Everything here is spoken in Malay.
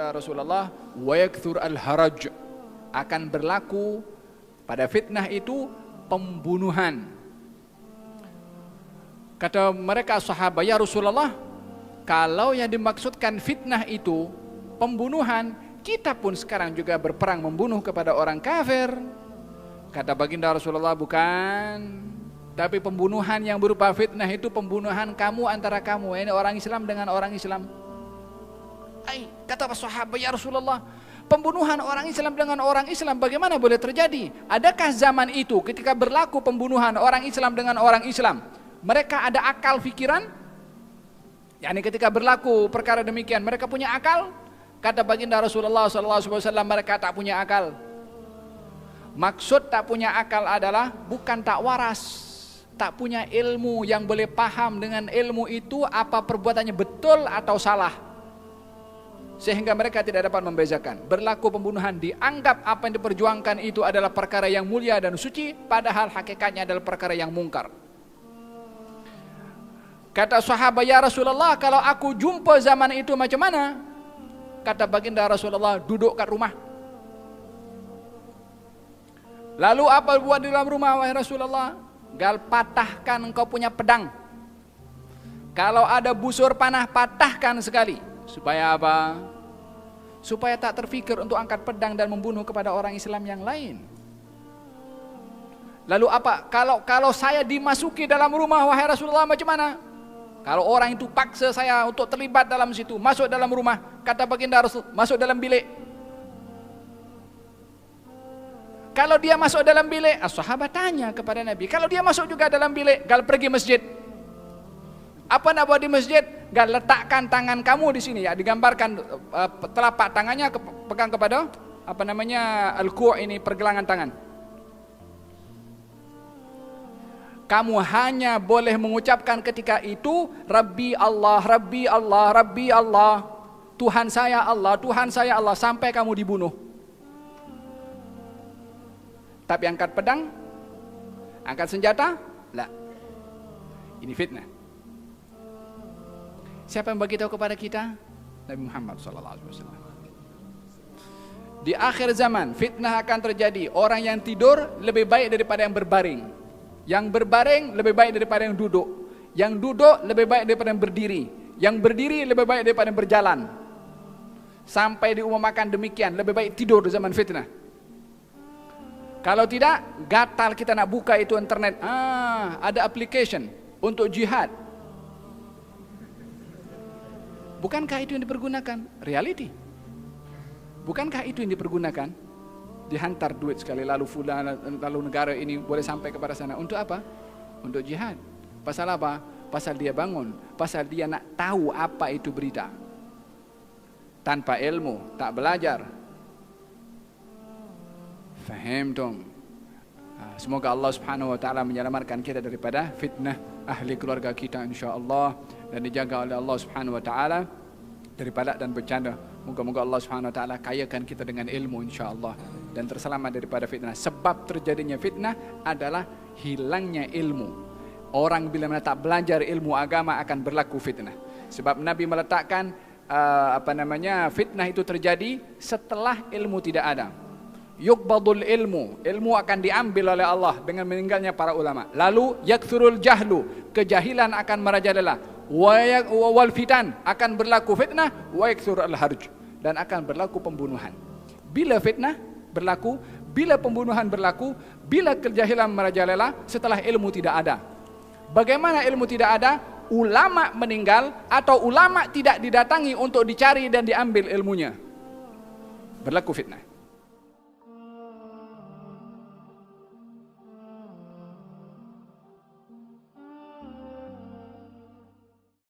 baginda Rasulullah, wa yakthur al-haraj, akan berlaku pada fitnah itu pembunuhan. Kata mereka sahabat, ya Rasulullah, kalau yang dimaksudkan fitnah itu pembunuhan, kita pun sekarang juga berperang membunuh kepada orang kafir. Kata baginda Rasulullah, bukan. Tapi pembunuhan yang berupa fitnah itu pembunuhan kamu antara kamu, ini orang Islam dengan orang Islam. Kata sahabat, ya Rasulullah, pembunuhan orang Islam dengan orang Islam bagaimana boleh terjadi? Adakah zaman itu ketika berlaku pembunuhan orang Islam dengan orang Islam, mereka ada akal fikiran? Yani ketika berlaku perkara demikian, mereka punya akal? Kata baginda Rasulullah SAW, mereka tak punya akal. Maksud tak punya akal adalah bukan tak waras, tak punya ilmu yang boleh paham dengan ilmu itu apa perbuatannya betul atau salah, sehingga mereka tidak dapat membezakan. Berlaku pembunuhan, dianggap apa yang diperjuangkan itu adalah perkara yang mulia dan suci, padahal hakikatnya adalah perkara yang mungkar. Kata sahabat, ya Rasulullah, kalau aku jumpa zaman itu macam mana? Kata baginda Rasulullah, duduk kat rumah. Lalu apa buat di dalam rumah, wahai Rasulullah? Gal patahkan engkau punya pedang. Kalau ada busur panah, patahkan sekali. Supaya apa? Supaya tak terfikir untuk angkat pedang dan membunuh kepada orang Islam yang lain. Lalu apa? Kalau saya dimasuki dalam rumah, wahai Rasulullah, macam mana? Kalau orang itu paksa saya untuk terlibat dalam situ, masuk dalam rumah, kata baginda Rasul, masuk dalam bilik. Kalau dia masuk dalam bilik, sahabat tanya kepada Nabi, kalau dia masuk juga dalam bilik, gal pergi masjid. Apa nak buat di masjid? Gal letakkan tangan kamu di sini, ya, digambarkan telapak tangannya pegang kepada apa namanya al-ku' ini, pergelangan tangan. Kamu hanya boleh mengucapkan ketika itu Rabbi Allah, Rabbi Allah, Rabbi Allah, Tuhan saya Allah, Tuhan saya Allah, sampai kamu dibunuh. Tapi angkat pedang, angkat senjata, lah. Ini fitnah. Siapa yang bagi tahu kepada kita? Nabi Muhammad SAW. Di akhir zaman fitnah akan terjadi. Orang yang tidur lebih baik daripada yang berbaring. Yang berbaring lebih baik daripada yang duduk. Yang duduk lebih baik daripada yang berdiri. Yang berdiri lebih baik daripada yang berjalan. Sampai diumumkan demikian, lebih baik tidur di zaman fitnah. Kalau tidak, gatal kita nak buka itu internet. Ada application untuk jihad. Bukankah itu yang dipergunakan? Reality. Bukankah itu yang dipergunakan? Dihantar duit sekali, lalu fulan, lalu negara ini boleh sampai kepada sana. Untuk apa? Untuk jihad. Pasal apa? Pasal dia bangun. Pasal dia nak tahu apa itu berita. Tanpa ilmu, tak belajar. Faham dong. Semoga Allah Subhanahu wa taala menyelamatkan kita daripada fitnah ahli keluarga kita insyaallah, dan dijaga oleh Allah Subhanahu wa taala dari balak dan bencana. Moga-moga Allah Subhanahu wa taala kayakan kita dengan ilmu insyaallah dan terselamat daripada fitnah. Sebab terjadinya fitnah adalah hilangnya ilmu. Orang bila mana tak belajar ilmu agama akan berlaku fitnah. Sebab Nabi meletakkan fitnah itu terjadi setelah ilmu tidak ada. Yuqbadul ilmu, ilmu akan diambil oleh Allah dengan meninggalnya para ulama. Lalu yakthurul jahlu, kejahilan akan merajalela. Wal fitan, akan berlaku fitnah. Wa yakthur al harj, dan akan berlaku pembunuhan. Bila fitnah berlaku, bila pembunuhan berlaku, bila kejahilan merajalela, setelah ilmu tidak ada. Bagaimana ilmu tidak ada? Ulama meninggal atau ulama tidak didatangi untuk dicari dan diambil ilmunya. Berlaku fitnah.